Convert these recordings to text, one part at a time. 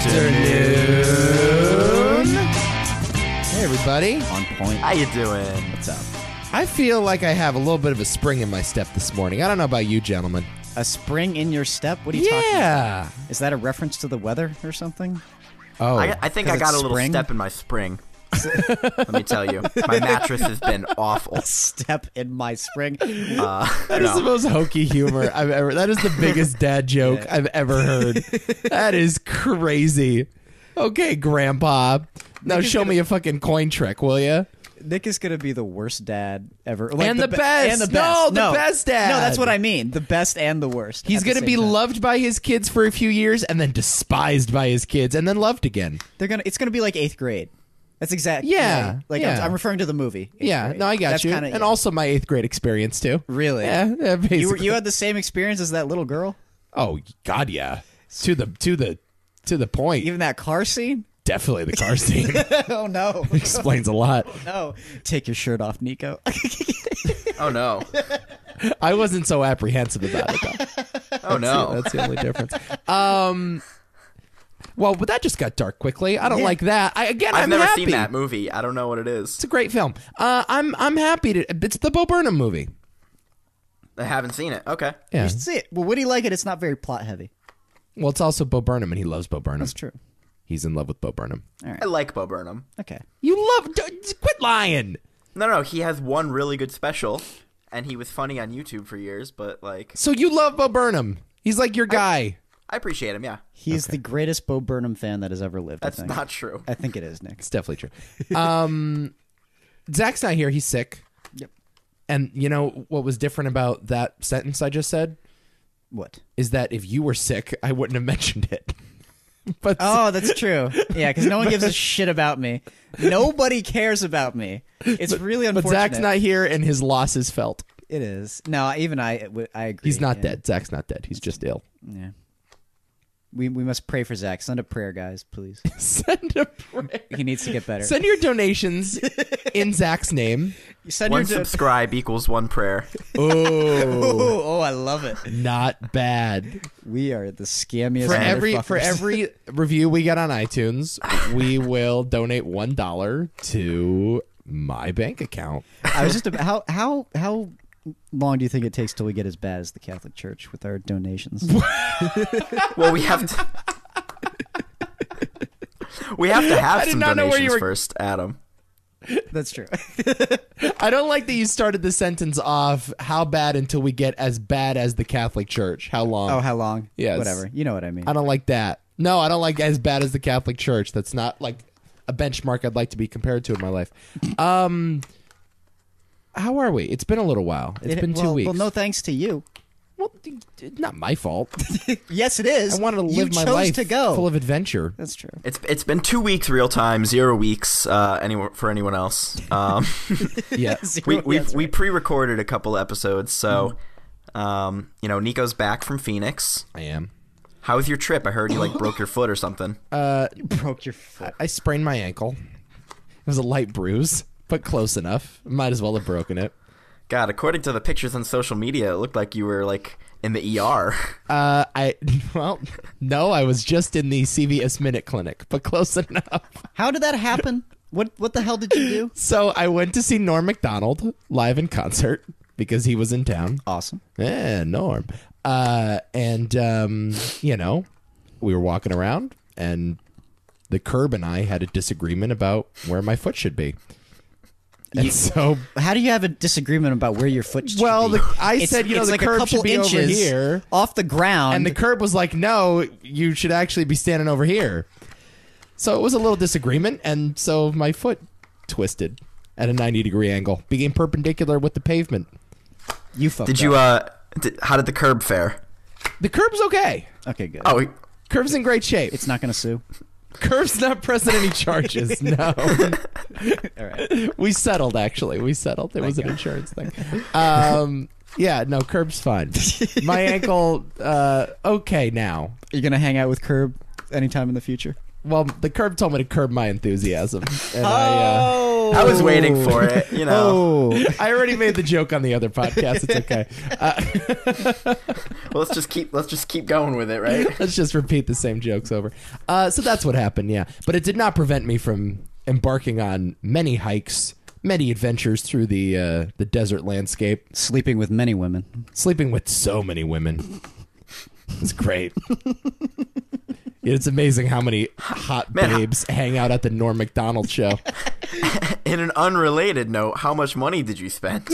afternoon. Hey, everybody. On point. How you doing? What's up? I feel like I have a little bit of a spring in my step this morning. I don't know about you, gentlemen. A spring in your step? What are you talking about? Yeah. Is that a reference to the weather or something? Oh. I think I got a little spring? step in my spring. Let me tell you, my mattress has been awful. Step in my spring. That is the most hokey humor I've ever. That is the biggest dad joke I've ever heard. That is crazy. Okay, Grandpa. Now show me a fucking coin trick, will you? Nick is going to be the worst dad ever. And the best. And the best. No, the best dad. No, that's what I mean. The best and the worst. He's going to be loved by his kids for a few years and then despised by his kids and then loved again. It's going to be like 8th grade. That's exactly. Yeah. Like yeah. I'm referring to the movie. Yeah, grade. no, I got That's you. Kinda, and also my 8th grade experience, too. Really? Yeah, basically. You had the same experience as that little girl? Oh, God, yeah. To the point. Even that car scene? Definitely the car scene. Oh, no. Explains a lot. No. Take your shirt off, Nico. Oh no. I wasn't so apprehensive about it, though. Oh no. That's the only difference. Well, but that just got dark quickly. I don't like that. I'm never happy. seen that movie. I don't know what it is. It's a great film. I'm happy to. It's the Bo Burnham movie. I haven't seen it. Okay. Yeah. You should see it. Well, would he like it? It's not very plot heavy. Well, it's also Bo Burnham, and he loves Bo Burnham. That's true. He's in love with Bo Burnham. All right. I like Bo Burnham. Okay. You love. Quit lying. No, he has one really good special, and he was funny on YouTube for years. But like, So you love Bo Burnham. He's like your guy. I appreciate him. Yeah, He's the greatest Bo Burnham fan that has ever lived. that's I think. not true. I think it is, Nick. It's definitely true. Zach's not here. He's sick. Yep. And you know what was different about that sentence I just said? What? Is that if you were sick, I wouldn't have mentioned it. But Oh, that's true. Yeah, because no one gives a shit about me. Nobody cares about me. It's really unfortunate. But Zach's not here, and his loss is felt. It is. No, even I agree. He's not yeah. dead. Zach's not dead. He's just ill. Yeah. We must pray for Zach. Send a prayer, guys, please. Send a prayer. He needs to get better. Send your donations in Zach's name. Send One your subscribe equals one prayer. Oh, I love it. not bad. We are the scammiest For every review we get on iTunes, we will donate $1 to my bank account. I was just about how long do you think it takes till we get as bad as the Catholic Church with our donations? Well, we have to. We have to have some not know where you donations were- first, Adam. That's true. I don't like that you started the sentence off, how bad until we get as bad as the Catholic Church? How long? Oh, how long? Yes. Whatever. You know what I mean. I don't like that. No, I don't like as bad as the Catholic Church. That's not like a benchmark I'd like to be compared to in my life. How are we? It's been a little while. It's been 2 weeks. Well, no thanks to you. Well, it's not my fault. Yes, it is. I wanted to live my chose life to go. full of adventure. That's true. It's been 2 weeks real time, 0 weeks for anyone else. Yeah. We pre-recorded a couple episodes, so Nico's back from Phoenix. I am. How was your trip? I heard you broke your foot or something. You broke your foot. I sprained my ankle. It was a light bruise, but close enough. Might as well have broken it. God, according to the pictures on social media, it looked like you were in the ER. No, I was just in the CVS Minute Clinic, but close enough. How did that happen? What the hell did you do? So I went to see Norm Macdonald live in concert because he was in town. Awesome. Yeah, Norm. We were walking around, and the Curb and I had a disagreement about where my foot should be. And so, How do you have a disagreement about where your foot should be? I said, it's the like a curb couple should be over inches here. off the ground. And the Curb was like, no, you should actually be standing over here. So it was a little disagreement, and so my foot twisted at a 90-degree angle, became perpendicular with the pavement. You fucked Did up. you? How did the Curb fare? The Curb's okay. Okay, good. Oh, Curb's in great shape. It's not going to sue? Curb's not pressing any charges. No. All right. We settled, actually. We settled. It was an insurance thing. Yeah, no, Curb's fine. My ankle, okay now. You're going to hang out with Curb anytime in the future? Well, the Curb told me to curb my enthusiasm. And I was waiting for it, you know. Oh. I already made the joke on the other podcast. It's okay. Well, let's just keep going with it, right? Let's just repeat the same jokes over. So that's what happened, yeah. But it did not prevent me from embarking on many hikes, many adventures through the desert landscape. Sleeping with many women. Sleeping with so many women. It's great. It's amazing how many hot babes hang out at the Norm Macdonald show. In an unrelated note, how much money did you spend?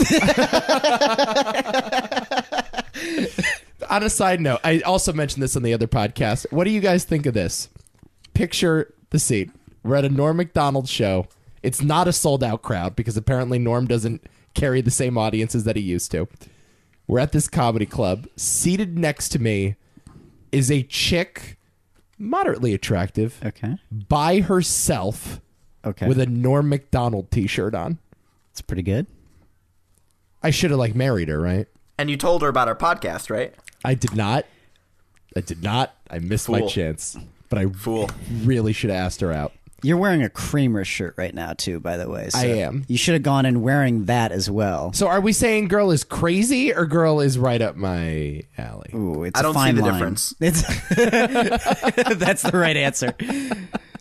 On a side note, I also mentioned this on the other podcast. What do you guys think of this? Picture the scene. We're at a Norm Macdonald show. It's not a sold-out crowd because apparently Norm doesn't carry the same audiences that he used to. We're at this comedy club. Seated next to me is a chick, moderately attractive, Okay. by herself, Okay. with a Norm Macdonald t-shirt on. It's pretty good. I should have married her, right? And you told her about our podcast, right? I did not. I missed my Fool. chance. But I Fool. really should have asked her out. You're wearing a creamer shirt right now, too, by the way. So I am. You should have gone in wearing that as well. So are we saying girl is crazy or girl is right up my alley? Ooh, it's I a don't see fine the line. difference. It's That's the right answer.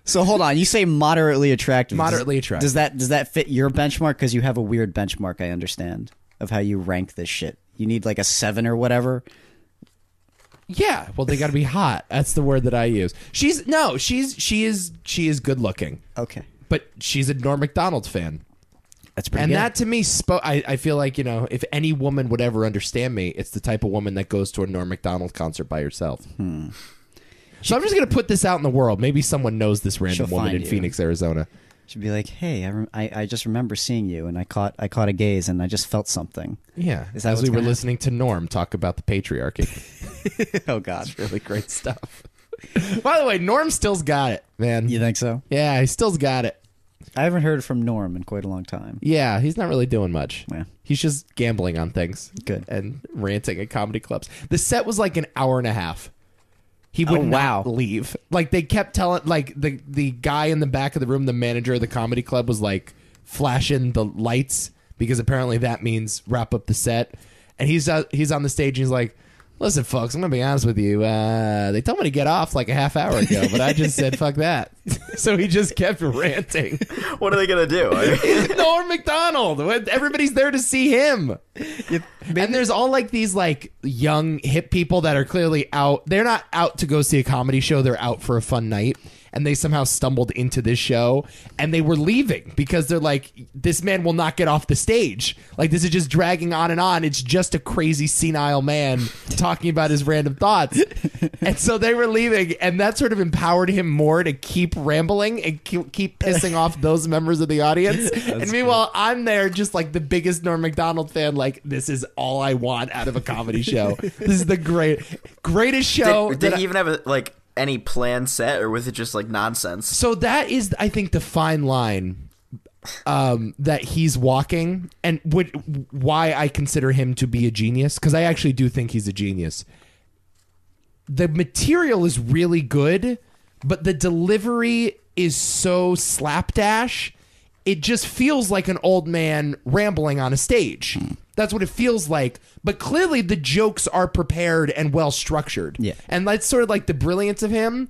So hold on, you say moderately attractive. Moderately attractive. Does that fit your benchmark? Because you have a weird benchmark, I understand, of how you rank this shit. You need like a 7 or whatever. Yeah, well they got to be hot. That's the word that I use. She is good looking. Okay, But she's a Norm Macdonald fan. that's pretty And good. that to me I feel like, if any woman would ever understand me, it's the type of woman that goes to a Norm Macdonald concert by herself. So I'm just going to put this out in the world. Maybe someone knows this random She'll woman find in you. Phoenix, Arizona. Should be like, hey, I just remember seeing you, and I caught a gaze, and I just felt something. Yeah, Is that as what's we were gonna listening to Norm talk about the patriarchy. Oh God, It's really great stuff. By the way, Norm still's got it, man. you think so? Yeah, he still's got it. I haven't heard from Norm in quite a long time. Yeah, he's not really doing much. Yeah. He's just gambling on things. Good. And ranting at comedy clubs. The set was like an hour and a half. He would Oh, not wow. leave. Like they kept telling, like the guy in the back of the room, the manager of the comedy club, was like flashing the lights because apparently that means wrap up the set. And he's on the stage and he's like, listen, folks, I'm gonna be honest with you. They told me to get off like a half hour ago, but I just said fuck that. So he just kept ranting. What are they gonna do? It's Norm Macdonald. Everybody's there to see him. And there's all like these like young hip people that are clearly out. They're not out to go see a comedy show. They're out for a fun night. And they somehow stumbled into this show and they were leaving because they're like, this man will not get off the stage. Like, this is just dragging on and on. It's just a crazy senile man talking about his random thoughts. And so they were leaving, and that sort of empowered him more to keep rambling and keep pissing off those members of the audience. And meanwhile, I'm there just like the biggest Norm Macdonald fan. Like, this is all I want out of a comedy show. This is the greatest show. Did he even have any planned set, or was it just like nonsense? So that is, I think, the fine line that he's walking, and why I consider him to be a genius, because I actually do think he's a genius. The material is really good, but the delivery is so slapdash. It just feels like an old man rambling on a stage. That's what it feels like. But clearly the jokes are prepared and well structured. Yeah. And that's sort of like the brilliance of him.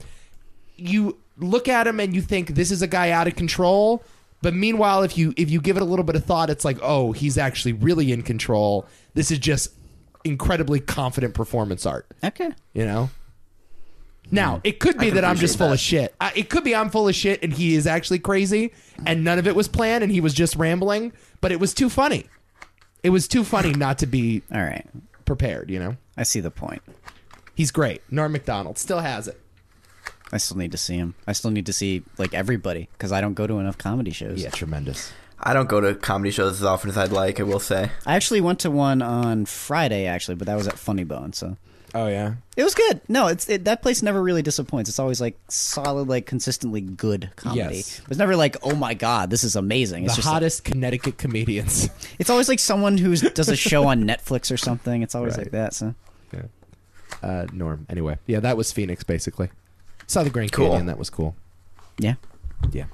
You look at him and you think this is a guy out of control. But meanwhile, if you give it a little bit of thought, it's like, oh, he's actually really in control. This is just incredibly confident performance art. Okay. You know? Now, it could be can that I'm just appreciate full that. of shit. It could be I'm full of shit and he is actually crazy and none of it was planned and he was just rambling, but it was too funny. It was too funny not to be All right. prepared, you know? I see the point. He's great. Norm Macdonald still has it. I still need to see him. I still need to see like everybody because I don't go to enough comedy shows. Yeah, tremendous. I don't go to comedy shows as often as I'd like, I will say. I actually went to one on Friday actually, but that was at Funny Bone, so Oh, yeah? it was good. No, that place never really disappoints. It's always like solid, like consistently good comedy. Yes. It's never like, oh my god, this is amazing. It's The just hottest Connecticut comedians. it's always like someone who does a show on Netflix or something. It's always Right. like that. So Yeah. Norm. Anyway, yeah, that was Phoenix, basically. Saw the Grand Cool. Canyon. That was cool. yeah, Yeah.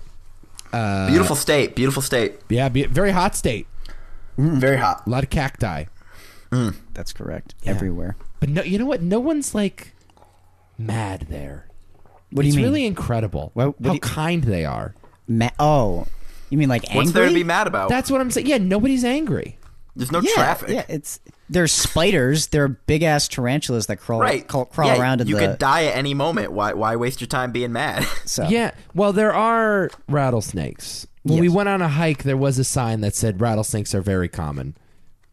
Beautiful state. Beautiful state. Yeah, very hot state. Very hot. A lot of cacti. That's correct. Yeah. Everywhere. But no, you know what? No one's like mad there. What do you It's mean? really incredible how kind they are. Oh, you mean like angry? What's there to be mad about? That's what I'm saying. Yeah, nobody's angry. There's no Yeah, traffic. yeah. There's spiders. There are big ass tarantulas that crawl Yeah, around in you the. could die at any moment. Why waste your time being mad? So. Yeah, well, there are rattlesnakes. When we went on a hike, there was a sign that said rattlesnakes are very common.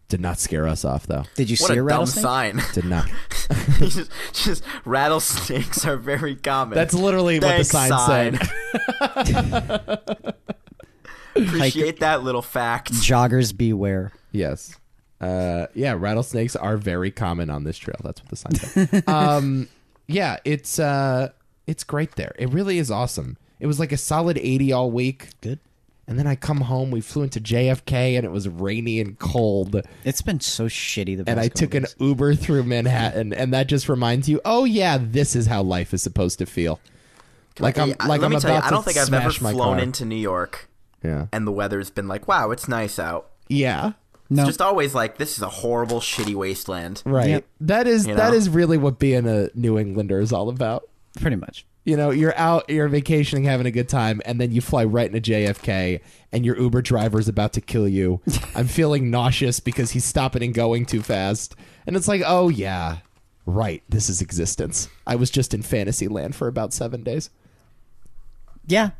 Did not scare us off, though. Did you What see a a dumb rattlesnake? sign. Did not. just rattlesnakes are very common. That's literally what the sign said. Appreciate that little fact. Joggers beware. Yes. Yeah, rattlesnakes are very common on this trail. That's what the sign said. Yeah, it's great there. It really is awesome. It was like a solid 80 all week. Good. And then I come home, we flew into JFK, and it was rainy and cold. It's been so shitty the past And I took an days. Uber through Manhattan, and that just reminds you, oh yeah, this is how life is supposed to feel. Like I'm Let me about tell you, to I don't think I've ever smash my flown car. into New York Yeah. and the weather's been like, wow, it's nice out. Yeah. No. It's just always like, this is a horrible, shitty wasteland. Right. Yep. That is You that know? is really what being a New Englander is all about. Pretty much. You know, you're out, you're vacationing, having a good time, and then you fly right into JFK, and your Uber driver is about to kill you. I'm feeling nauseous because he's stopping and going too fast. And it's like, oh, yeah, right, this is existence. I was just in fantasy land for about 7 days. Yeah.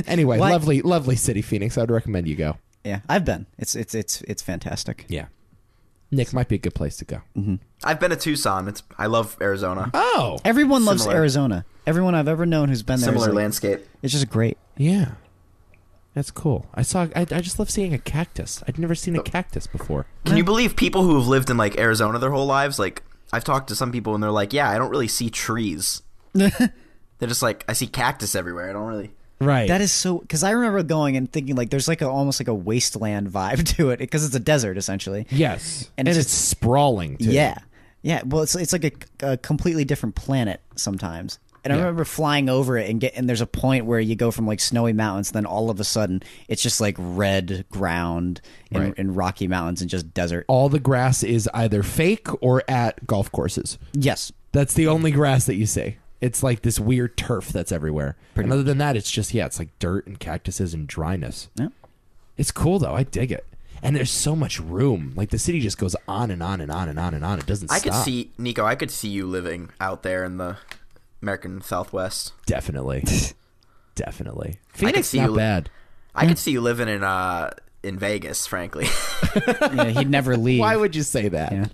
Anyway, What? lovely city, Phoenix. I would recommend you go. Yeah. I've been. It's fantastic. Yeah. Nick might be a good place to go. I've been to Tucson. I love Arizona. Oh, Everyone loves Similar. Arizona. Everyone I've ever known who's been there. Similar is like, landscape. It's just great. yeah. That's cool. I just love seeing a cactus. I'd never seen a cactus before. Can you believe people who have lived in like Arizona their whole lives? Like, I've talked to some people and they're like, yeah, I don't really see trees. They're just like, I see cactus everywhere. I don't really. Right. That is so, because I remember going and thinking like there's like almost like a wasteland vibe to it because it's a desert essentially. Yes. And And it's it's sprawling, too. Yeah, yeah. Well, it's like a completely different planet sometimes. And I Yeah. remember flying over it and there's a point where you go from like snowy mountains, then all of a sudden it's just like red ground and, Right. and rocky mountains and just desert. All the grass is either fake or at golf courses. Yes. That's the only grass that you see. It's like this weird turf that's everywhere. And other than that, it's just, it's like dirt and cactuses and dryness. Yeah. It's cool, though. I dig it. And there's so much room. Like, the city just goes on and on and on and on and on. It doesn't I stop. could see, Nico, I could see you living out there in the American Southwest. Definitely. Definitely. I could Phoenix, see not you bad. I could see you living in Vegas, frankly. Yeah, he'd never leave. Why would you say that? Yeah.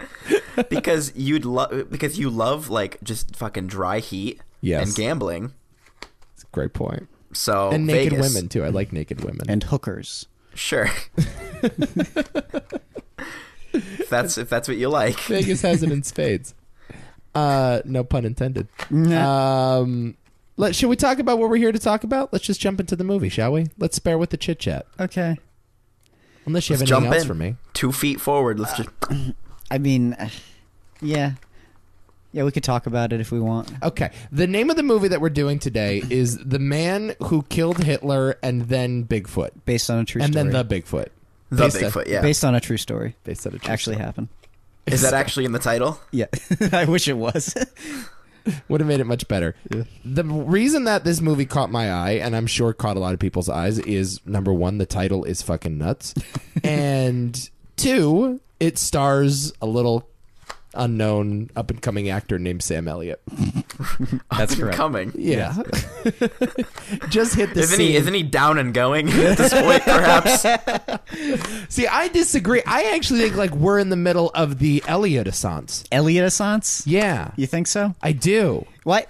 because you love like just fucking dry heat Yes. and gambling. It's a great point. So And naked Vegas, women, too. I like naked women. And hookers. Sure. if that's what you like. Vegas has it in spades. No pun intended. Should we talk about what we're here to talk about? Let's just jump into the movie, shall we? Let's spare with the chit chat. Okay. Unless you have Let's anything jump else in. for me. 2 feet forward. Let's just. I mean, yeah. Yeah, we could talk about it if we want. Okay. The name of the movie that we're doing today is The Man Who Killed Hitler and Then Bigfoot. Based on a true And story. then The Bigfoot. The Based Bigfoot, yeah. Based on a true story. Based on a true Actually story. happened. Is that actually in the title? Yeah. I wish it was. Would have made it much better. The reason that this movie caught my eye, and I'm sure caught a lot of people's eyes, is number one, the title is fucking nuts. And two, it stars a little unknown up and coming actor named Sam Elliot. That's correct. Coming. Yeah. Just hit the scene. Isn't he down and going at this point, perhaps? See, I disagree. I actually think like we're in the middle of the Elliott-assance. Elliott-assance? Yeah. You think so? I do. Why?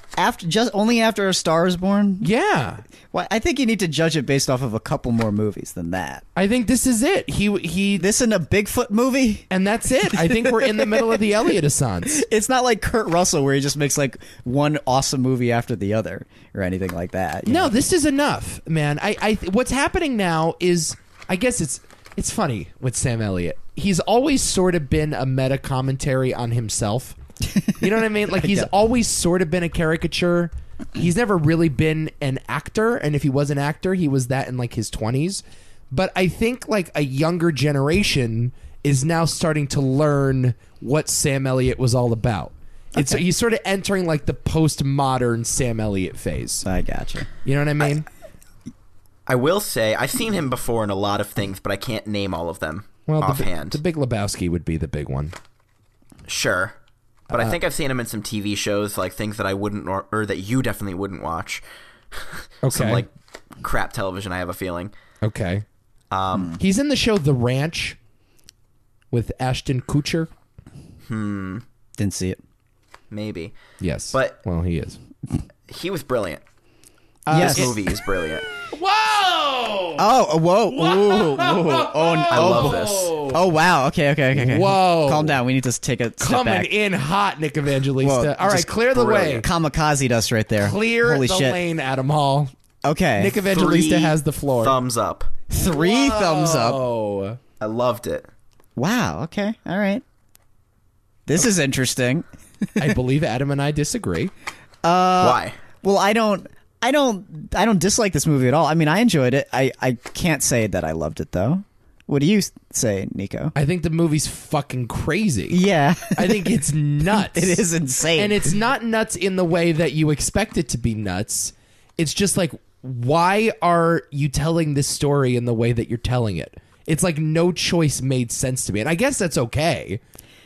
Only after A Star Is Born? Yeah. Why? I think you need to judge it based off of a couple more movies than that. I think this is it. He This in a Bigfoot movie? and that's it. I think we're in the middle of the Elliott-assance. It's not like Kurt Russell where he just makes like one awesome movie after the other or anything like that. you No, know? this is enough, man. What's happening now is, I guess it's funny with Sam Elliott. He's always sort of been a meta commentary on himself. You know what I mean? Like he's Yeah. always sort of been a caricature he's never really been an actor, and if he was an actor, he was that in like his 20s. But I think like a younger generation is now starting to learn what Sam Elliott was all about. He's sort of entering like the postmodern Sam Elliott phase. I gotcha. You know what I mean? I will say I've seen him before in a lot of things, but I can't name all of them offhand. The Big Lebowski would be the big one. Sure. But I think I've seen him in some TV shows, like things that I wouldn't, or that you definitely wouldn't watch. Okay. Some like crap television, I have a feeling. Okay. He's in the show The Ranch with Ashton Kutcher. Didn't see it. Maybe. Yes. But well, he is. He was brilliant. Yes. This movie is brilliant. Whoa! Oh, whoa. Ooh. I love this. Oh, wow. Okay. Whoa. Calm down. We need to take a step Coming back. in hot, Nick Evangelista. Whoa, All right, just clear the way. Kamikaze us right there. Clear Holy the shit. lane, Adam Hall. Okay. Nick Evangelista 3 has the floor. Thumbs up. 3 thumbs up. Oh. I loved it. Wow. Okay. All right. This is interesting. I believe Adam and I disagree. Why? Well, I don't dislike this movie at all. I mean, I enjoyed it. I can't say that I loved it though. What do you say, Nico? I think the movie's fucking crazy. Yeah. I think it's nuts. It is insane. And it's not nuts in the way that you expect it to be nuts. It's just like, why are you telling this story in the way that you're telling it? It's like no choice made sense to me. And I guess that's okay.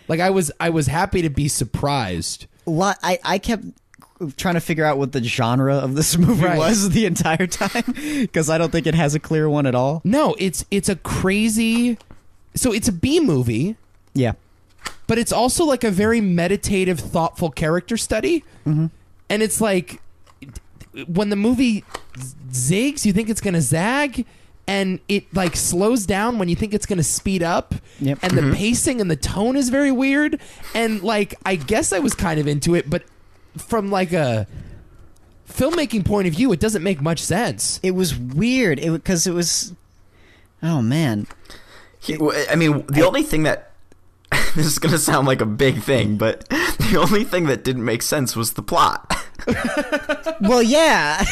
Like I was happy to be surprised. I kept trying to figure out what the genre of this movie was the entire time because I don't think it has a clear one at all. No, it's a crazy. So it's a B movie. Yeah. But it's also like a very meditative, thoughtful character study. Mm-hmm. And it's like when the movie zigs, you think it's going to zag, and it like slows down when you think it's going to speed up. Yep. And the pacing and the tone is very weird. And like, I guess I was kind of into it, but from like a filmmaking point of view, it doesn't make much sense. It was weird because it was. Oh man. I mean, the only thing that this is going to sound like a big thing, but the only thing that didn't make sense was the plot. Well, yeah.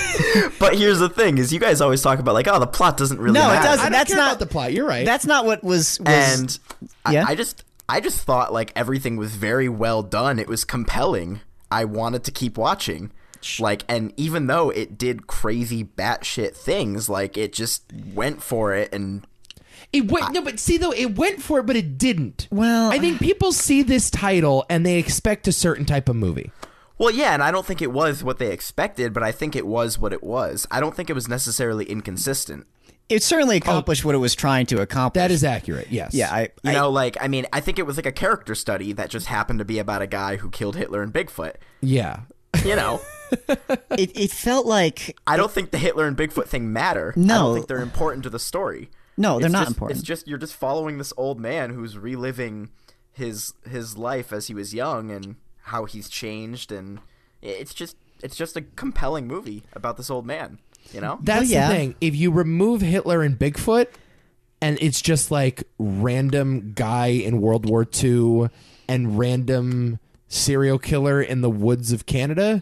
But here's the thing: is you guys always talk about like, oh, the plot doesn't really. No, matter. it doesn't. I don't That's care not about the plot. You're right. That's not what was And yeah? I just thought like everything was very well done. It was compelling. I wanted to keep watching. Like, and even though it did crazy batshit things, like it just went for it and. It went, no, but see though, it went for it, but it didn't. Well, I think people see this title and they expect a certain type of movie. Well, yeah, and I don't think it was what they expected, but I think it was what it was. I don't think it was necessarily inconsistent. it certainly accomplished what it was trying to accomplish. That is accurate. Yes. Yeah, I think it was like a character study that just happened to be about a guy who killed Hitler and Bigfoot. Yeah. You know. It felt like I don't think the Hitler and Bigfoot thing matter. No. I don't think they're important to the story. No, they're It's not just- important. It's just you're just following this old man who's reliving his life as he was young and how he's changed, and it's just a compelling movie about this old man, you know? That's yeah. the thing. If you remove Hitler and Bigfoot, and it's just like random guy in World War II and random serial killer in the woods of Canada,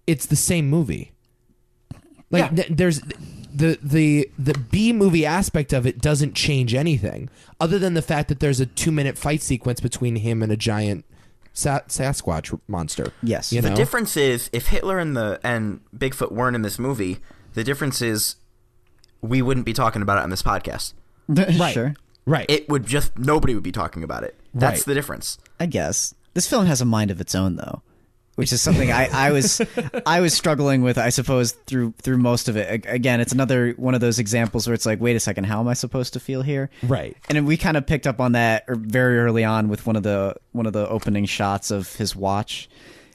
it's the same movie. Like there's the B movie aspect of it doesn't change anything, other than the fact that there's a 2-minute fight sequence between him and a giant Sasquatch monster. Yes. You The know? difference is if Hitler and Bigfoot weren't in this movie, the difference is we wouldn't be talking about it on this podcast. Right. Sure. Right. It would just nobody would be talking about it. That's Right. the difference. I guess this film has a mind of its own, though, which is something I was struggling with, I suppose, through most of it. Again, it's another one of those examples where it's like, wait a second, how am I supposed to feel here? Right. And then we kind of picked up on that very early on with one of the opening shots of his watch,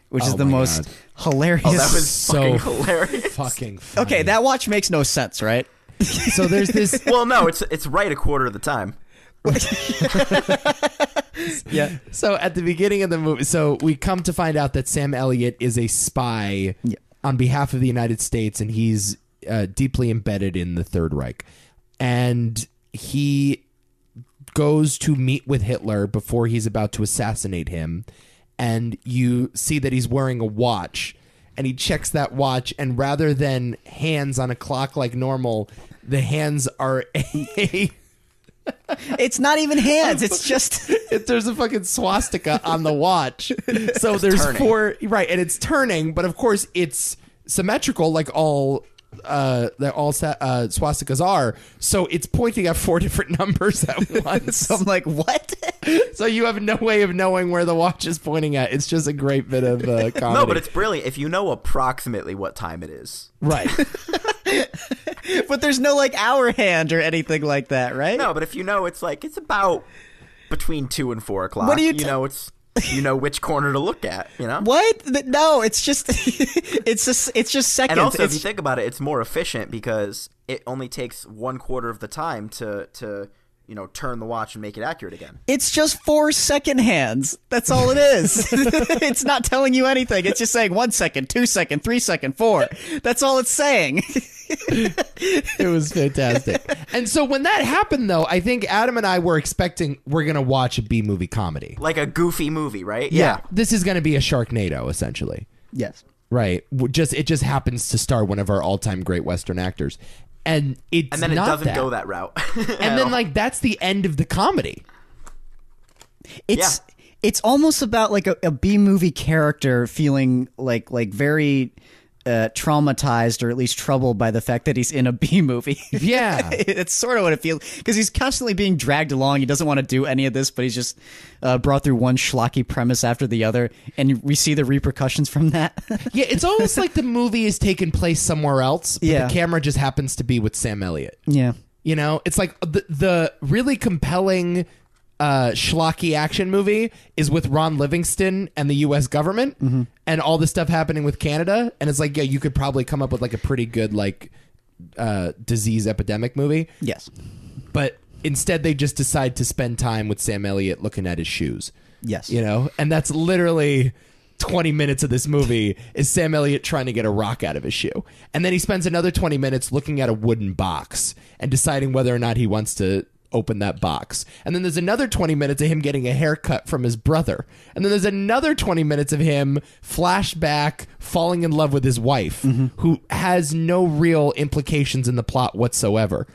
which is the my most God. hilarious. Oh, that was So fucking hilarious. fucking funny. Okay, that watch makes no sense, right? So there's this. Well, no, it's right a quarter of the time. Yeah. So at the beginning of the movie, so we come to find out that Sam Elliott is a spy on behalf of the United States, and he's deeply embedded in the Third Reich. And he goes to meet with Hitler before he's about to assassinate him. And you see that he's wearing a watch. and he checks that watch, and rather than hands on a clock like normal, the hands are a It's not even hands. It's just there's a fucking swastika on the watch. So there's turning. 4 right, and it's turning, but of course it's symmetrical like all swastikas are. So it's pointing at 4 different numbers at once. so I'm like, what? So you have no way of knowing where the watch is pointing at. It's just a great bit of comedy. No, but it's brilliant if you know approximately what time it is. right. But there's no like hour hand or anything like that, right? No, but if you know it's about between 2 and 4 o'clock. What do you you know which corner to look at, you know? What? No, it's just it's just seconds. And also, if It's- you think about it, it's more efficient because it only takes 1/4 of the time to turn the watch and make it accurate again. It's just 4 second hands. That's all it is. It's not telling you anything. It's just saying 1 second, 2 second, 3 second, 4. That's all it's saying. It was fantastic. And so when that happened, though, I think Adam and I were expecting we're going to watch a B-movie comedy. Like a goofy movie, right? This is going to be a Sharknado, essentially. Yes. Right. It just happens to star one of our all-time great Western actors. And it's And then it not doesn't that. go that route. And then, like, that's the end of the comedy. It's almost about like a B movie character feeling like very traumatized or at least troubled by the fact that he's in a B movie. Yeah. It's sort of what it feels, because he's constantly being dragged along. He doesn't want to do any of this, but he's just brought through one schlocky premise after the other, and we see the repercussions from that. Yeah, it's almost like the movie is taking place somewhere else, but Yeah. the camera just happens to be with Sam Elliot. Yeah. You know, it's like the really compelling schlocky action movie is with Ron Livingston and the U.S. government and all the stuff happening with Canada. And it's like, yeah, you could probably come up with like a pretty good like disease epidemic movie. Yes. But instead they just decide to spend time with Sam Elliott looking at his shoes. Yes. You know, and that's literally 20 minutes of this movie is Sam Elliott trying to get a rock out of his shoe. And then he spends another 20 minutes looking at a wooden box and deciding whether or not he wants to open that box. And then there's another 20 minutes of him getting a haircut from his brother. And then there's another 20 minutes of him flashback falling in love with his wife, who has no real implications in the plot whatsoever.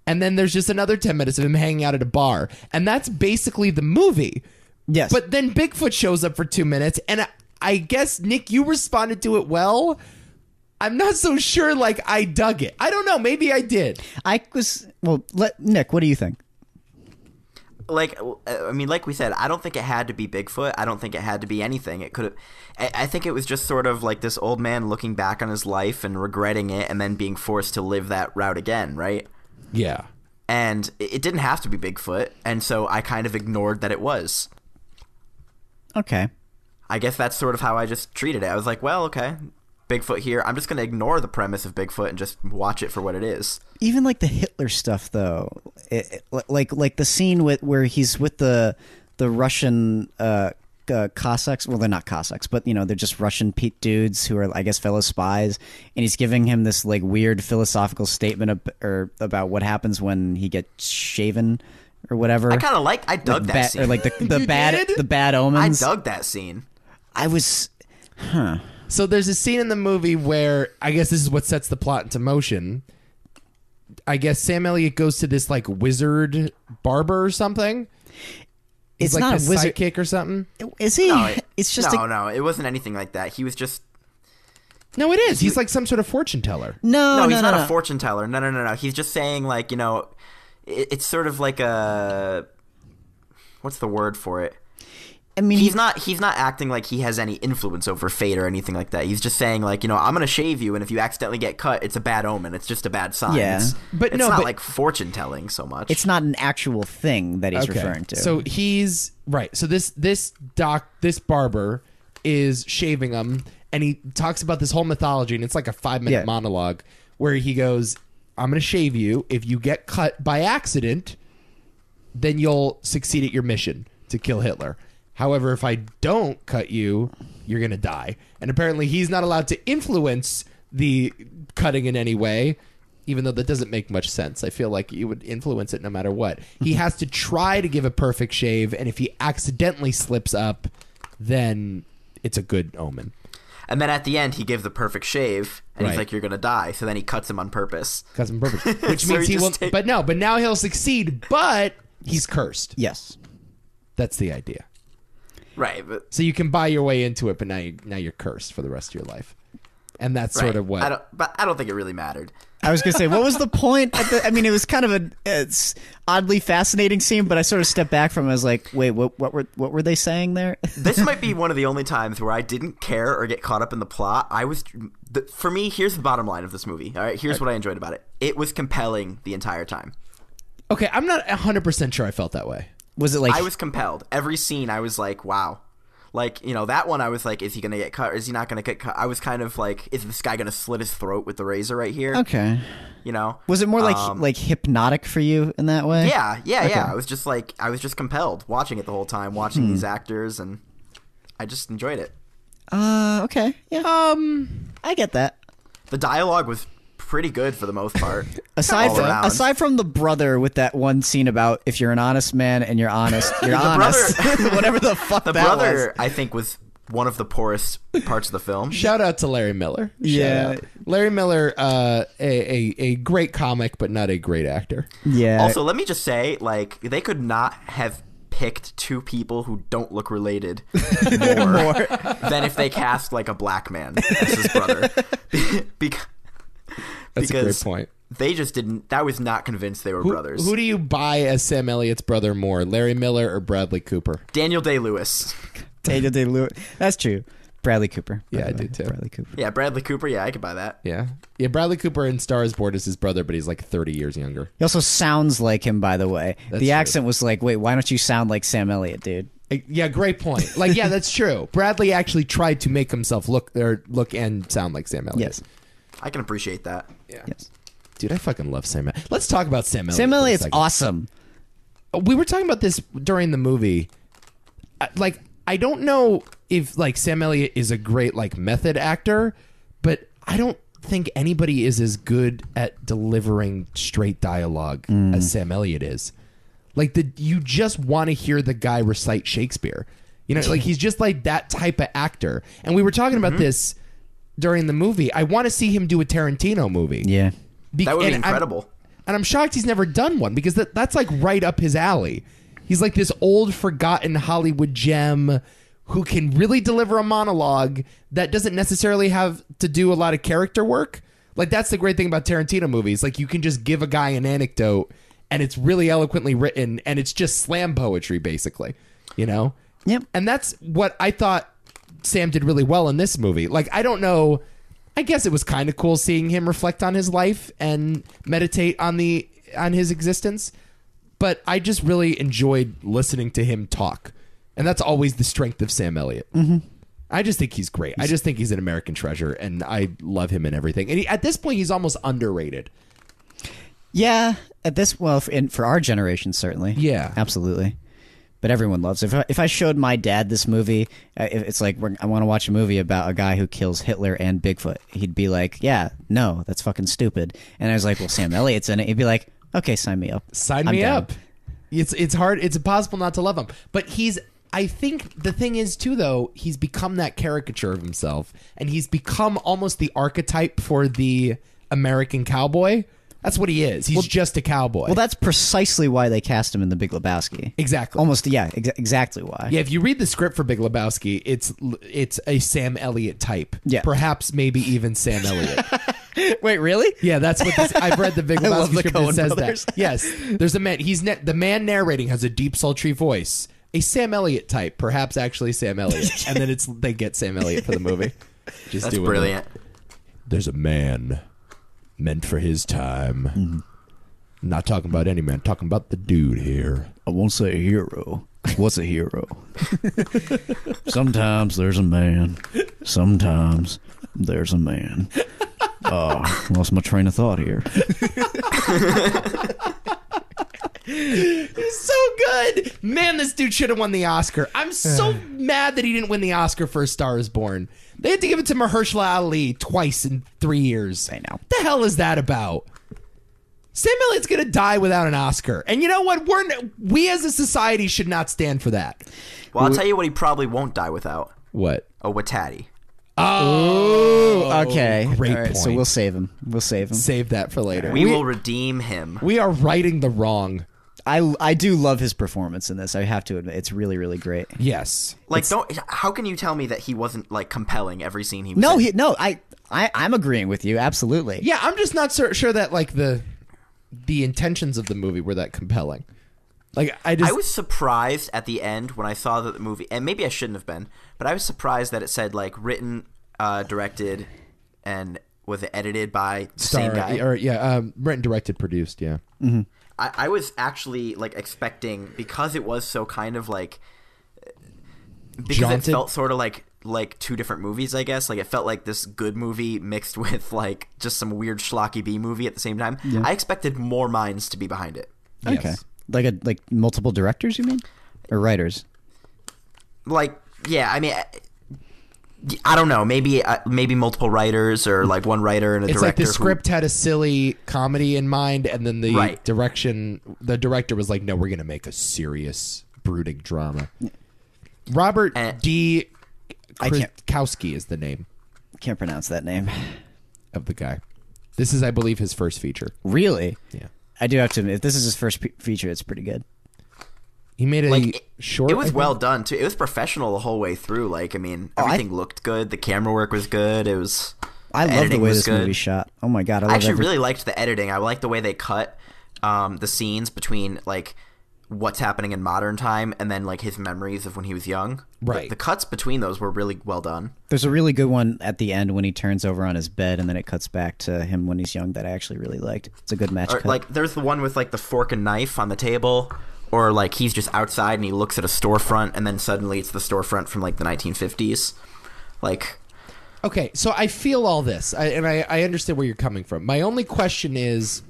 And then there's just another 10 minutes of him hanging out at a bar. And that's basically the movie. Yes. But then Bigfoot shows up for 2 minutes, and I guess, Nick, you responded to it well. I'm not so sure, like, I dug it. I don't know. Maybe I did. Nick, what do you think? Like, I mean, like we said, I don't think it had to be Bigfoot. I don't think it had to be anything. It could have. I think it was just sort of like this old man looking back on his life and regretting it, and then being forced to live that route again, right? Yeah. And it didn't have to be Bigfoot, and so I kind of ignored that it was. Okay. I guess that's sort of how I just treated it. I was like, well, okay, Bigfoot here. I'm just going to ignore the premise of Bigfoot and just watch it for what it is. Even like the Hitler stuff, though, like the scene where he's with the Russian Cossacks. Well, they're not Cossacks, but they're just Russian dudes who are, I guess, fellow spies. And he's giving him this like weird philosophical statement about what happens when he gets shaven or whatever. I dug that scene. Or like the bad omens. I dug that scene. So there's a scene in the movie where I guess this is what sets the plot into motion. I guess Sam Elliott goes to this like wizard barber or something. He's It's like not the a wizard. sidekick or something. Is he? No, It's just no, it wasn't anything like that. He was just No, it is. He's like some sort of fortune teller. no. he's not a fortune teller. No. He's just saying like it's sort of like a what's the word for it? I mean, He's not acting like he has any influence over fate or anything like that. He's just saying like, I'm going to shave you, and if you accidentally get cut, it's a bad omen. It's just a bad sign. Yeah. It's not like fortune telling so much. It's not an actual thing that he's referring to. So he's right. So this barber is shaving him, and he talks about this whole mythology, and it's like a 5-minute monologue where he goes, "I'm going to shave you. If you get cut by accident, then you'll succeed at your mission to kill Hitler. However, if I don't cut you, you're going to die." And apparently he's not allowed to influence the cutting in any way, even though that doesn't make much sense. I feel like you would influence it no matter what. He has to try to give a perfect shave, and if he accidentally slips up, then it's a good omen. And then at the end, he gives the perfect shave, and he's Right. like, "You're gonna die." So then he cuts him on purpose. Cuts him perfect, which So means he he just will. But now he'll succeed. But he's cursed. Yes. That's the idea. Right, but So you can buy your way into it, but now you're cursed for the rest of your life, and that's sort of what. I don't think it really mattered. I was gonna say, what was the point? I mean, it was kind of it's oddly fascinating scene, but I sort of stepped back from it. I was like, wait, what were they saying there? This might be one of the only times where I didn't care or get caught up in the plot. For me, here's the bottom line of this movie. All right, here's what I enjoyed about it. It was compelling the entire time. Okay, I'm not 100% sure I felt that way. Was it like I was compelled. Every scene, I was like, wow. Like, you know, that one I was like, is he going to get cut or is he not going to get cut? I was kind of like, is this guy going to slit his throat with the razor right here? okay? You know? Was it more like hypnotic for you in that way? Yeah. I was just compelled watching it the whole time, watching these actors, and I just enjoyed it. Okay. Yeah. I get that. The dialogue was pretty good for the most part. Aside All from the brother with that one scene about if you're an honest man and you're honest, you're honest. Whatever the fuck The that brother, was. I think, was one of the poorest parts of the film. Shout out to Larry Miller. Yeah. Shout out. Larry Miller, a great comic, but not a great actor. Yeah. Also, let me just say, like, they could not have picked two people who don't look related more than if they cast like a black man as his brother. That's a great point. They just didn't. That was not convinced they were brothers. Who do you buy as Sam Elliott's brother more, Larry Miller or Bradley Cooper? Daniel Day-Lewis. Daniel Day-Lewis. That's true. Bradley Cooper. Yeah, I do too. Bradley Cooper. Yeah, Bradley Cooper. Yeah, I could buy that. Yeah. Bradley Cooper in Star is Born is his brother, but he's like 30 years younger. He also sounds like him, by the way. That's the true. accent was like, wait, why don't you sound like Sam Elliott, dude? Yeah, great point. Like, yeah, that's true. Bradley actually tried to make himself look and sound like Sam Elliott. Yes. I can appreciate that. Yeah. Yes. Dude, I fucking love Sam Elliott. Let's talk about Sam Elliott. Sam for a Elliott's second. awesome. We were talking about this during the movie. Like, I don't know if like Sam Elliott is a great like method actor, but I don't think anybody is as good at delivering straight dialogue as Sam Elliott is. Like you just want to hear the guy recite Shakespeare. You know, like he's just like that type of actor. And we were talking about this during the movie. I want to see him do a Tarantino movie. Yeah. That would be And incredible. I'm shocked he's never done one because that's like right up his alley. He's like this old, forgotten Hollywood gem who can really deliver a monologue that doesn't necessarily have to do a lot of character work. Like, that's the great thing about Tarantino movies. Like, you can just give a guy an anecdote and it's really eloquently written and it's just slam poetry, basically. You know? Yep. And that's what I thought Sam did really well in this movie. Like, I don't know. I guess it was kind of cool seeing him reflect on his life and meditate on his existence. But I just really enjoyed listening to him talk. And that's always the strength of Sam Elliott. Mm-hmm. I just think he's great. I just think he's an American treasure, and I love him and everything. And at this point, he's almost underrated. Yeah. For our generation, certainly. Yeah. Absolutely. But everyone loves it. If I showed my dad this movie, it's like I want to watch a movie about a guy who kills Hitler and Bigfoot. He'd be like, "Yeah, no, that's fucking stupid." And I was like, "Well, Sam Elliott's in it." He'd be like, "Okay, sign me up. Sign I'm me down." up." It's hard. It's impossible not to love him. But I think the thing is too, though, he's become that caricature of himself, and he's become almost the archetype for the American cowboy. That's what he is. He's just a cowboy. Well, that's precisely why they cast him in The Big Lebowski. Exactly. Almost, yeah, exactly why. Yeah, if you read the script for Big Lebowski, it's a Sam Elliott type. Yeah. Perhaps maybe even Sam Elliott. Wait, really? Yeah, that's what I've read the Big I love Lebowski the script and it Coen says brothers. that. Yes. There's a man. The man narrating has a deep, sultry voice. A Sam Elliott type, perhaps actually Sam Elliott. And then they get Sam Elliott for the movie. Just That's doing brilliant. There's a man meant for his time. Mm-hmm. Not talking about any man, talking about the dude here. I won't say hero. What's a hero? Sometimes there's a man. Sometimes there's a man. Lost my train of thought here. He's so good. Man, this dude should have won the Oscar. I'm so mad that he didn't win the Oscar for A Star is Born. They had to give it to Mahershala Ali twice in 3 years. I know. What the hell is that about? Sam Elliott's going to die without an Oscar. And you know what? We as a society should not stand for that. Well, I'll tell you what he probably won't die without. What? A Watati. Oh, okay. Great All right, point. so we'll save him. Save that for later. We will redeem him. We are righting the wrong. I do love his performance in this. I have to admit, it's really, really great. Yes. Like, how can you tell me that he wasn't like compelling every scene he was in? I'm agreeing with you. Absolutely. Yeah, I'm just not sure that like the intentions of the movie were that compelling. Like I was surprised at the end when I saw that the movie, and maybe I shouldn't have been, but I was surprised that it said like written, directed, and was it edited by the same guy? Written, directed, produced. Yeah. Mm-hmm. I was actually like expecting, because it was so kind of like, because jaunted? it felt sort of like two different movies, I guess. Like it felt like this good movie mixed with like just some weird schlocky B movie at the same time. Yeah. I expected more minds to be behind it. Okay. Yes. Like multiple directors, you mean? Or writers? Like, yeah, I mean, I don't know. Maybe multiple writers, or like one writer and a director. It's like the script had a silly comedy in mind, and then the director was like, no, we're going to make a serious, brooding drama. Robert D. Kowski is the name. Can't pronounce that name. Of the guy. This is, I believe, his first feature. Really? Yeah. I do have to admit, if this is his first feature, it's pretty good. He made a short. It was well done too. It was professional the whole way through. Like, I mean, everything looked good. The camera work was good. It was. I love the way this movie shot. Oh my god! I actually really liked the editing. I liked the way they cut the scenes between like what's happening in modern time and then like his memories of when he was young. Right. The cuts between those were really well done. There's a really good one at the end when he turns over on his bed and then it cuts back to him when he's young that I actually really liked. It's a good match cut. Like there's the one with like the fork and knife on the table, or like he's just outside and he looks at a storefront and then suddenly it's the storefront from like the 1950s. Like, okay, so I feel all this, I understand where you're coming from. My only question is,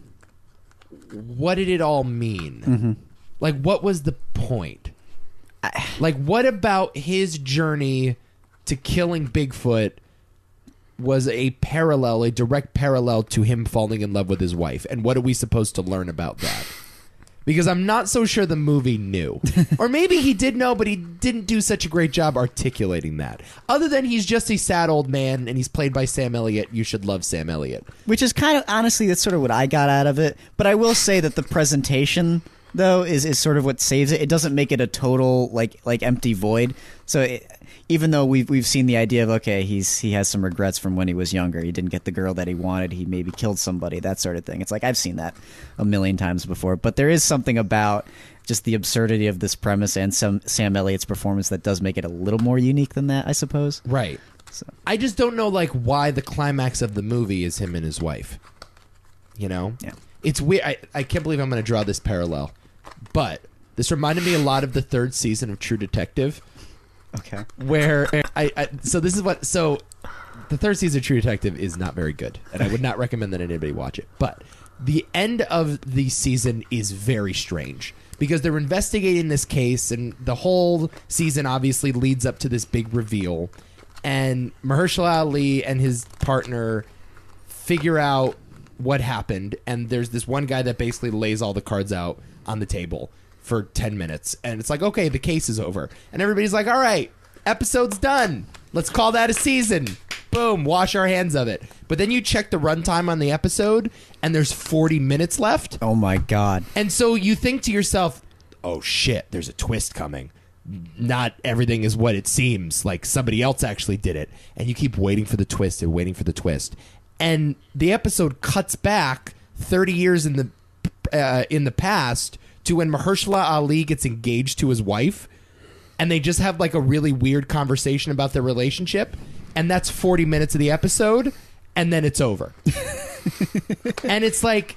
what did it all mean? Mm-hmm. Like, what was the point? Like, what about his journey to killing Bigfoot was a direct parallel to him falling in love with his wife? And what are we supposed to learn about that? Because I'm not so sure the movie knew. Or maybe he did know, but he didn't do such a great job articulating that. Other than he's just a sad old man, and he's played by Sam Elliot. You should love Sam Elliot. Which is kind of, honestly, that's sort of what I got out of it. But I will say that the presentation, though, is sort of what saves it. It doesn't make it a total, like empty void. So even though we've seen the idea of, okay, he has some regrets from when he was younger. He didn't get the girl that he wanted. He maybe killed somebody, that sort of thing. It's like, I've seen that a million times before. But there is something about just the absurdity of this premise and Sam Elliott's performance that does make it a little more unique than that, I suppose. Right. So. I just don't know, like, why the climax of the movie is him and his wife. You know? Yeah. It's weird. I can't believe I'm going to draw this parallel. But this reminded me a lot of the third season of True Detective. Okay. Where so the third season of True Detective is not very good, and I would not recommend that anybody watch it. But the end of the season is very strange because they're investigating this case, and the whole season obviously leads up to this big reveal. And Mahershala Ali and his partner figure out what happened, and there's this one guy that basically lays all the cards out on the table for 10 minutes, and it's like, okay, the case is over, and everybody's like, all right, episode's done, let's call that a season, boom, wash our hands of it. But then you check the runtime on the episode and there's 40 minutes left. Oh my god. And so you think to yourself, oh shit, there's a twist coming, not everything is what it seems, like somebody else actually did it, and you keep waiting for the twist and waiting for the twist, and the episode cuts back 30 years in the past to when Mahershala Ali gets engaged to his wife, and they just have like a really weird conversation about their relationship, and that's 40 minutes of the episode, and then it's over. And it's like,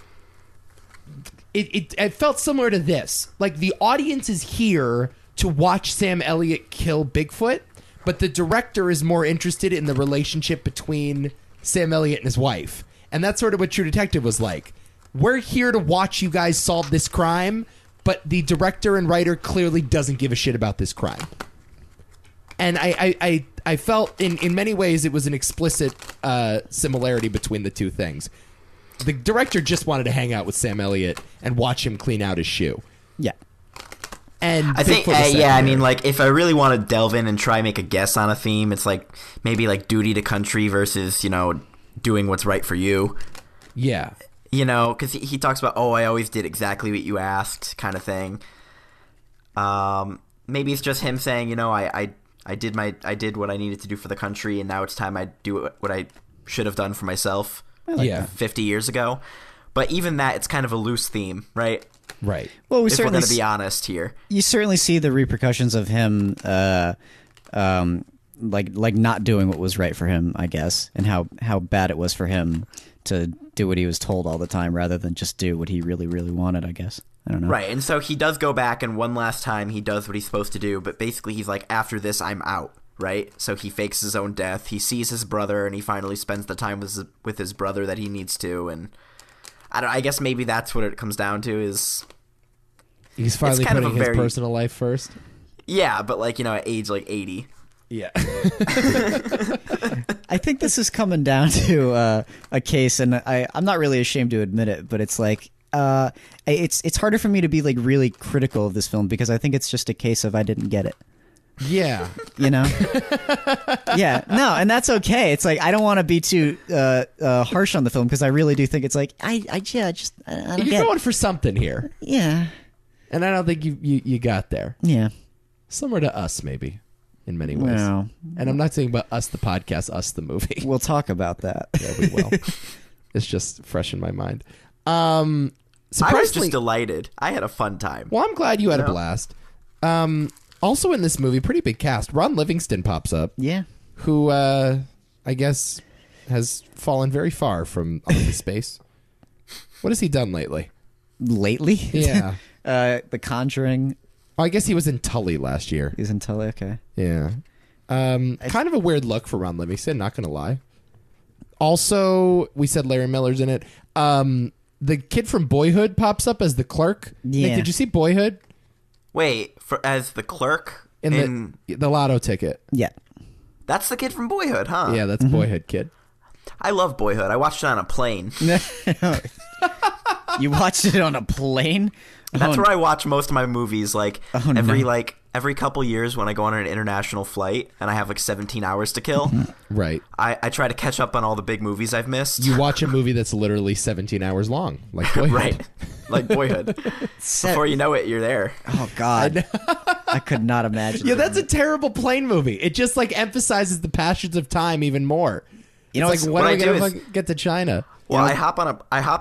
it felt similar to this. Like, the audience is here to watch Sam Elliott kill Bigfoot, but the director is more interested in the relationship between Sam Elliott and his wife. And that's sort of what True Detective was like. We're here to watch you guys solve this crime, but the director and writer clearly doesn't give a shit about this crime. And I felt in many ways it was an explicit similarity between the two things. The director just wanted to hang out with Sam Elliott and watch him clean out his shoe. Yeah. And I think, Bigfoot was yeah, I secondary. mean, like, if I really want to delve in and try make a guess on a theme, it's like maybe like duty to country versus, doing what's right for you. Yeah. Because he talks about, I always did exactly what you asked, kind of thing. Maybe it's just him saying, I did what I needed to do for the country, and now it's time I do what I should have done for myself. Yeah. 50 years ago. But even that, it's kind of a loose theme, right? Right. Well, we If we're certainly going to be honest here. you certainly see the repercussions of him, like not doing what was right for him, I guess, and how bad it was for him to do what he was told all the time rather than just do what he really, really wanted, I guess. I don't know. Right, and so he does go back, and one last time he does what he's supposed to do, but basically he's like, after this, I'm out, right? So he fakes his own death, he sees his brother, and he finally spends the time with his brother that he needs to, and I guess maybe that's what it comes down to is... He's finally kind of putting a his very- personal life first. Yeah, but at age 80. Yeah. I think this is coming down to a case, and I'm not really ashamed to admit it, but it's like it's harder for me to be like really critical of this film because I think it's just a case of I didn't get it. Yeah. Yeah, no, and that's okay. It's like I don't want to be too harsh on the film because I really do think it's like I don't You're get going it. for something here. Yeah, And I don't think you got there. yeah. Similar to Us, maybe, in many ways. Well, And I'm not saying about Us, the podcast, Us, the movie. we'll talk about that. Yeah, we will. It's just fresh in my mind. I was Surprisingly, just delighted. I had a fun time. well, I'm glad you had a blast. Also in this movie, pretty big cast. Ron Livingston pops up, Yeah. who I guess has fallen very far from Office Space. What has he done lately? Lately, Yeah. The Conjuring Oh, I guess he was in Tully last year. is in Tully. Okay. Yeah. Kind of a weird look for Ron Livingston, not going to lie. Also, we said Larry Miller's in it. The kid from Boyhood pops up as the clerk. Yeah. Nick, did you see Boyhood? Wait, as the clerk? In the lotto ticket. Yeah. That's the kid from Boyhood, huh? Yeah, that's Boyhood kid. I love Boyhood. I watched it on a plane. You watched it on a plane? That's where I watch most of my movies. Like every couple years when I go on an international flight and I have like 17 hours to kill, Right. I try to catch up on all the big movies I've missed. You watch a movie that's literally 17 hours long, like Boyhood. Right, like Boyhood. Before you know it, you're there. Oh God, I could not imagine. Yeah, that's a terrible plane movie. It just like emphasizes the passions of time even more. You know, It's like, what when I are we do gonna is- fucking get to China? Well, I hop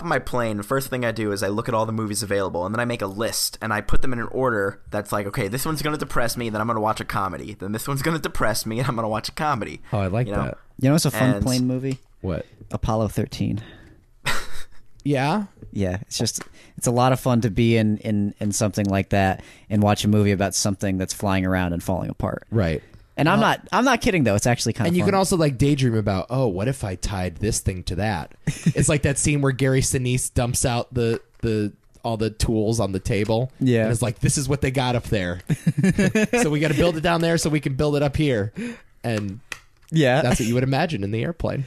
on my plane. The first thing I do is I look at all the movies available, and then I make a list, and I put them in an order that's like, okay, this one's going to depress me, then I'm going to watch a comedy. Then this one's going to depress me, and I'm going to watch a comedy. Oh, I like You know? that. You know, it's a fun And- plane movie. What? Apollo 13. Yeah. Yeah, it's a lot of fun to be in something like that and watch a movie about something that's flying around and falling apart. Right. And I'm not kidding though. It's actually kind of And you fun. can also like daydream about, oh, what if I tied this thing to that? It's like that scene where Gary Sinise dumps out the all the tools on the table. Yeah. And it's like, this is what they got up there. So we got to build it down there so we can build it up here. And yeah, that's what you would imagine in the airplane.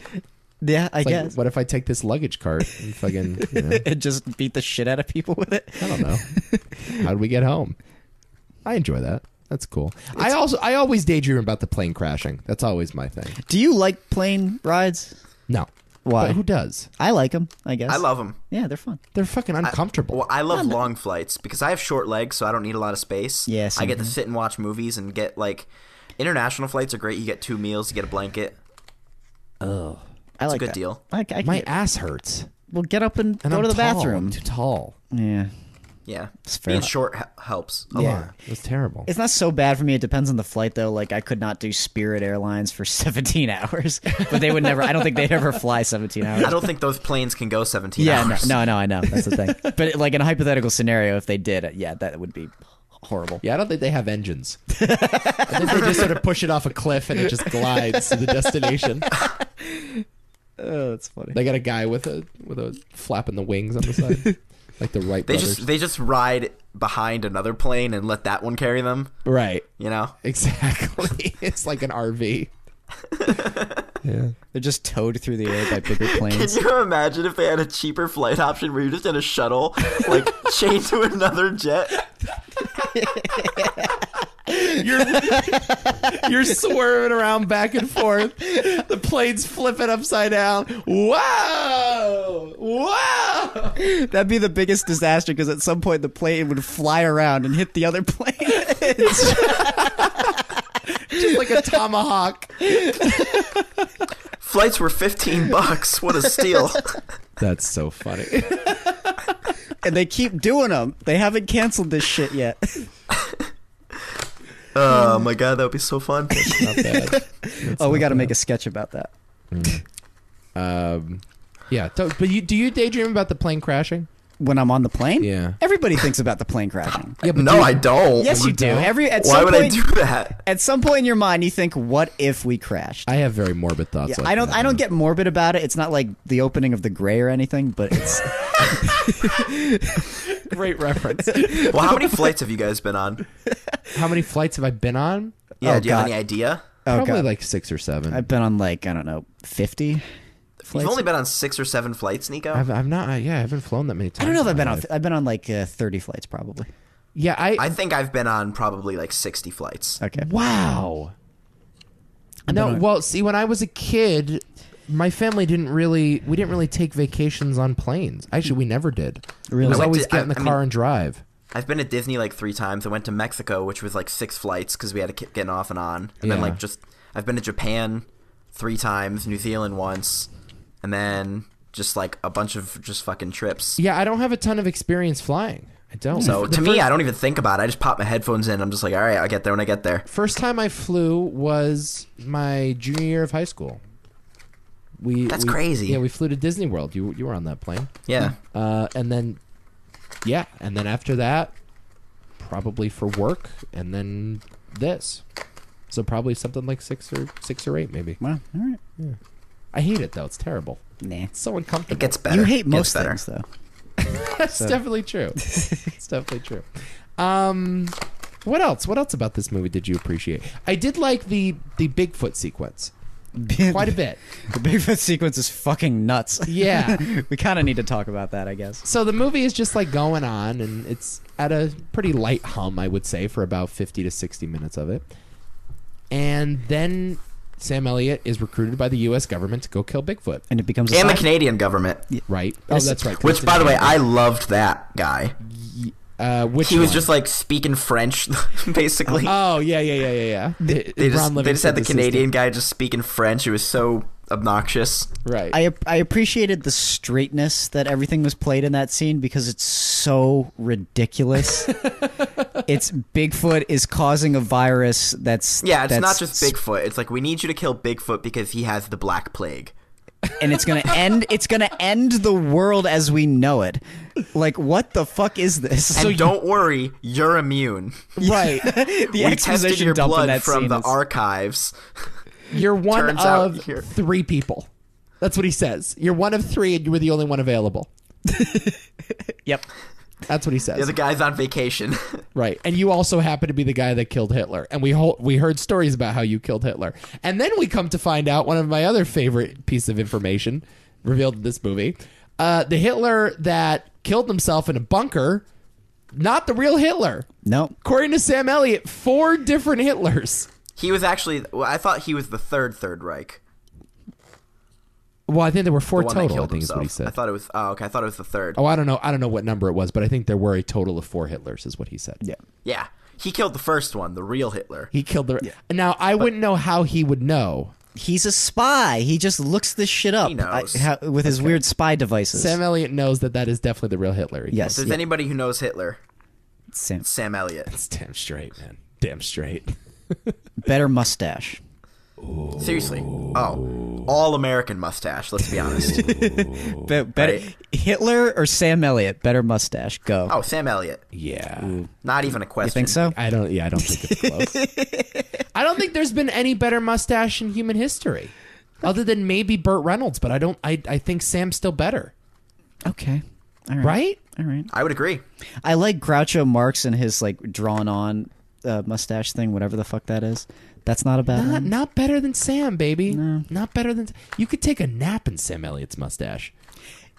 yeah, I It's like, guess. what if I take this luggage cart and fucking, you know, And just beat the shit out of people with it. I don't know. How do we get home? I enjoy that. That's cool. I always daydream about the plane crashing. That's always my thing. Do you like plane rides? No. Why? But who does? I like them. I guess. I love them. Yeah, they're fun. They're fucking uncomfortable. Well, I love long flights because I have short legs, so I don't need a lot of space. Yeah, I same get to here. sit and watch movies and get like international flights are great. You get 2 meals, you get a blanket. Oh. I It's like a good that. deal. I can My get- ass hurts. Well, get up and, And go I'm to the tall. bathroom. I'm too tall. Yeah. Yeah, It's fair. being short helps a Yeah. lot. It was terrible. It's not so bad for me. It depends on the flight, though. Like, I could not do Spirit Airlines for 17 hours. But they would never, I don't think they'd ever fly 17 hours. I don't think those planes can go 17 Yeah, hours. no, I know. That's the thing. But, like, in a hypothetical scenario, if they did, yeah, that would be horrible. Yeah, I don't think they have engines. I think they just sort of push it off a cliff and it just glides to the destination. Oh, that's funny. They got a guy with a flap in the wings on the side, like the Wright brothers. They just ride behind another plane and let that one carry them. Right, You know, exactly. It's like an RV. Yeah. They're just towed through the air by bigger can planes. you imagine if they had a cheaper flight option where you're just in a shuttle, like chained to another jet? You're swerving around back and forth. The plane's flipping upside down. Whoa! Whoa! That'd be the biggest disaster because at some point the plane would fly around and hit the other plane. Just like a tomahawk. Flights were $15. What a steal. That's so funny. And they keep doing them. They haven't canceled this shit yet. Oh my god, that would be so fun. Not bad. We got to make a sketch about that. Yeah. But do you daydream about the plane crashing? When I'm on the plane? Yeah. Everybody thinks about the plane crashing. Yeah, but No, I don't. Yes, you do. don't? Why would I do that? At some point in your mind, you think, "What if we crashed?" I have very morbid thoughts. Yeah, like I don't. that. I don't get morbid about it. It's not like the opening of The Gray or anything, but it's. Great reference. Well, how many flights have you guys been on? How many flights have I been on? Yeah, Oh, do you have God. any idea? Oh, Probably God. like 6 or 7. I've been on like I don't know 50 flights. You've only been on 6 or 7 flights, Nico? I've not. I haven't flown that many times. I don't know if in I've been my on. life. I've been on like 30 flights probably. Yeah, I think I've been on probably like 60 flights. Okay. Wow. been No, on- well, see, when I was a kid, my family didn't really take vacations on planes. Actually, we never did. Really? It was I went always to- get in the I car mean- and drive. I've been to Disney like 3 times. I went to Mexico, which was like 6 flights because we had to keep getting off and on. And then Yeah. like I've been to Japan 3 times, New Zealand once, and then just like a bunch of just fucking trips. Yeah, I don't have a ton of experience flying. I don't. So The to me, first- I don't even think about it. I just pop my headphones in. I'm just like, all right, I'll get there when I get there. First time I flew was my junior year of high school. That's crazy. Yeah, we flew to Disney World. You were on that plane. Yeah. And then after that, probably for work, and then this. So probably something like 6 or 8, maybe. Well, all right. I hate it though. It's terrible. Nah. It's so uncomfortable. It gets better. You hate It gets most better. things though. That's definitely true. It's definitely true. What else? What else about this movie did you appreciate? I did like the Bigfoot sequence quite a bit. The Bigfoot sequence is fucking nuts. Yeah. We kind of need to talk about that, I guess. So the movie is just like going on, and it's at a pretty light hum, I would say, for about 50 to 60 minutes of it. And then Sam Elliott is recruited by the U.S. government to go kill Bigfoot. And it becomes a And the sci- Canadian government. Right? Oh, that's right. Which, by the way, I loved that guy. Which He was one? just like speaking French, basically. Oh yeah. They just had the Canadian guy just speaking French. It was so obnoxious. Right. I appreciated the straightness that everything was played in that scene because it's so ridiculous. It's Bigfoot is causing a virus that's Yeah, it's not that's just Bigfoot. It's like, we need you to kill Bigfoot because he has the Black Plague. and it's gonna end the world as we know it. Like, what the fuck is this? And don't worry, you're immune. right. The We tested exposition your dump in blood that from scene the is- archives. You're one Turns out of you're- 3 people. That's what he says. You're one of 3, and you were the only one available. Yep. That's what he says. The other guy's on vacation. Right. And you also happen to be the guy that killed Hitler. And we heard stories about how you killed Hitler. And then we come to find out one of my other favorite piece of information revealed in this movie. The Hitler that killed himself in a bunker, not the real Hitler. Nope. According to Sam Elliott, 4 different Hitlers. He was actually, well, I thought he was the Third Reich. Well, I think there were 4 The one that total, I killed think is himself. what he said. I thought it was, oh, okay, I thought it was the third. Oh, I don't know what number it was, but I think there were a total of 4 Hitlers is what he said. Yeah. Yeah. He killed the first one, the real Hitler. He killed the... Now, I wouldn't know how he would know. He's a spy. He just looks this shit up. He knows. With his weird spy devices. Sam Elliott knows that is definitely the real Hitler. Yes. If there's anybody who knows Hitler, Sam. it's Sam Elliot. It's damn straight, man. Damn straight. Better mustache. Seriously. Oh, all American mustache, let's be honest. Better Right. Hitler or Sam Elliott? Better mustache. Go. Oh, Sam Elliot. Yeah. Not even a question. You think so? I don't think it's close. I don't think there's been any better mustache in human history. Other than maybe Burt Reynolds, but I think Sam's still better. Okay. All right. Right? All right. I would agree. I like Groucho Marx and his like drawn on mustache thing, whatever the fuck that is. That's not a bad one. Not better than Sam, baby. No. Not better than... You could take a nap in Sam Elliott's mustache.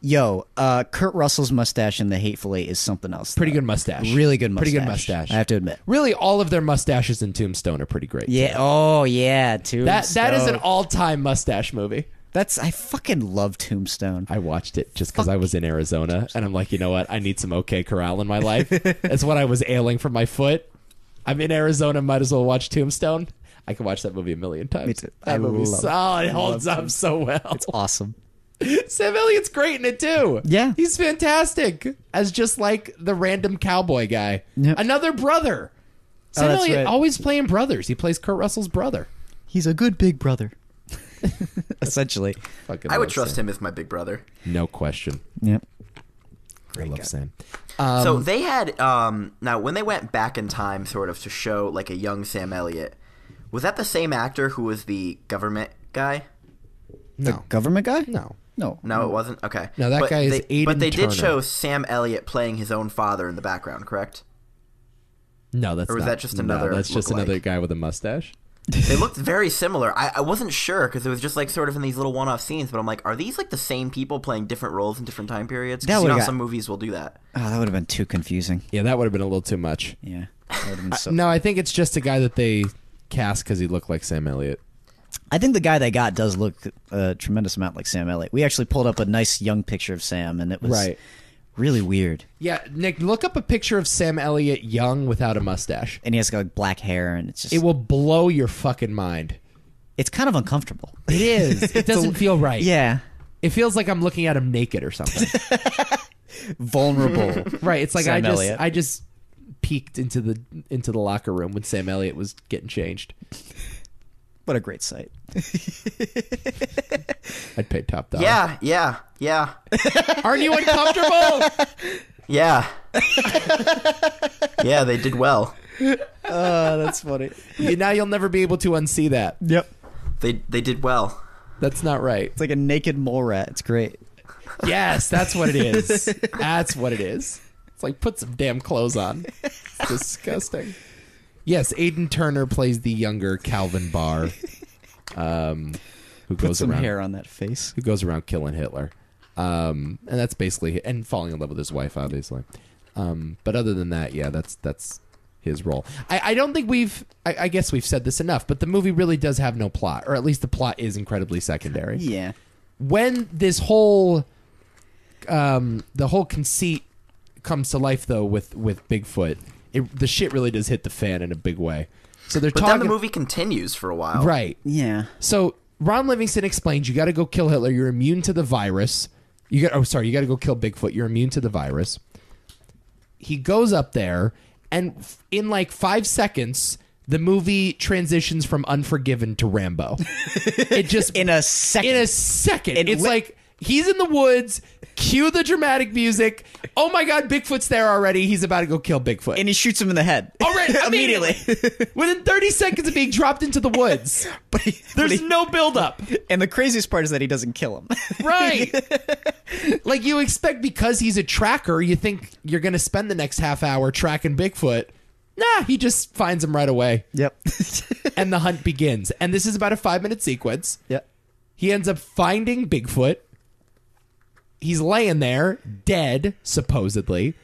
Kurt Russell's mustache in The Hateful Eight is something else. Pretty though. good mustache. Really good mustache. Pretty good mustache. I have to admit. Really, all of their mustaches in Tombstone are pretty great. Yeah. too. Oh, yeah. Tombstone. That is an all-time mustache movie. I fucking love Tombstone. I watched it just because I was in Arizona, and I'm like, you know what? I need some OK Corral in my life. That's when I was ailing from my foot. I'm in Arizona, might as well watch Tombstone. I can watch that movie a million times. Me too. That movie's solid. It holds up so well. It's awesome. Sam Elliott's great in it too. Yeah. He's fantastic as just like the random cowboy guy. Yep. Another brother. Sam that's Elliott right. always playing brothers. He plays Kurt Russell's brother. He's a good big brother. Essentially. Fucking I would love trust Sam. him as my big brother. No question. Yep. I love Sam. So they had now when they went back in time, sort of to show like a young Sam Elliott. Was that the same actor who was the government guy? No. Government guy? No. No. No, it wasn't. Okay. No, that guy is Aidan But they did Turner. show Sam Elliott playing his own father in the background, correct? No, that's Or was not. that just No, another that's just lookalike? another guy with a mustache. They looked very similar. I wasn't sure because it was just like sort of in these little one-off scenes, but I'm like, are these like the same people playing different roles in different time periods? That Because you know would've how got- some movies will do that. Oh, that would have been too confusing. Yeah, that would have been a little too much. Yeah. That would have been so. No, I think it's just a guy that they cast because he looked like Sam Elliott. I think the guy they got does look a tremendous amount like Sam Elliott. We actually pulled up a nice young picture of Sam, and it was really weird. Yeah, Nick, look up a picture of Sam Elliott young without a mustache. And he has like black hair, and it's just It will blow your fucking mind. it's kind of uncomfortable. It is. It doesn't feel right. Yeah. It feels like I'm looking at him naked or something. Vulnerable. Right. It's like Sam Elliott. I just peeked into the locker room when Sam Elliott was getting changed. What a great sight. I'd pay top dollar. Yeah. Aren't you uncomfortable? Yeah. Yeah, they did well. Oh, that's funny. Now you'll never be able to unsee that. Yep. They did well. That's not right. It's like a naked mole rat. It's great. Yes, that's what it is. That's what it is. It's like put some damn clothes on. It's disgusting. Yes, Aidan Turner plays the younger Calvin Barr, who Put goes some around hair on that face. who goes around killing Hitler, and that's basically and falling in love with his wife, obviously. But other than that, yeah, that's his role. I don't think I guess we've said this enough, but the movie really does have no plot, or at least the plot is incredibly secondary. Yeah. When this whole the whole conceit comes to life, though, with Bigfoot, the shit really does hit the fan in a big way. So they're But talking. then the movie continues for a while. Right. Yeah. So Ron Livingston explains you got to go kill Hitler. You're immune to the virus. You got to go kill Bigfoot. You're immune to the virus. He goes up there, and in like 5 seconds, the movie transitions from Unforgiven to Rambo. It just In a second. It's like he's in the woods. Cue the dramatic music. Oh my God, Bigfoot's there already. He's about to go kill Bigfoot. And he shoots him in the head. Already, Immediately. Within 30 seconds of being dropped into the woods. There's no buildup. And the craziest part is that he doesn't kill him. Right. Like you expect because he's a tracker, you think you're going to spend the next half hour tracking Bigfoot. Nah, he just finds him right away. Yep. And the hunt begins. And this is about a 5-minute sequence. Yep. He ends up finding Bigfoot. He's laying there, dead, supposedly.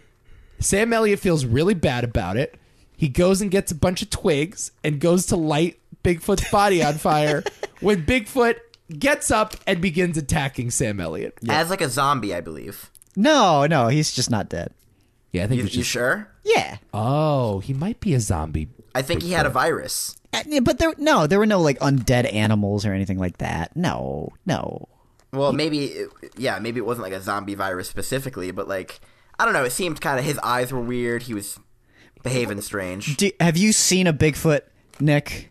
Sam Elliott feels really bad about it. He goes and gets a bunch of twigs and goes to light Bigfoot's body on fire when Bigfoot gets up and begins attacking Sam Elliott. As like a zombie, I believe. No, he's just not dead. Yeah, I think You, it's you just... sure? Yeah. Oh, he might be a zombie. I think he had a virus. But there were no like undead animals or anything like that. No. Well, maybe it wasn't like a zombie virus specifically, but like, I don't know, it seemed kind of, his eyes were weird, he was behaving strange. Have you seen a Bigfoot, Nick?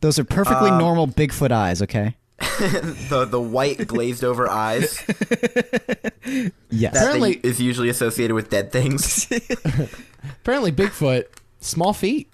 Those are perfectly normal Bigfoot eyes, okay? The white glazed over eyes Yes. that Apparently- is usually associated with dead things. Apparently Bigfoot, small feet.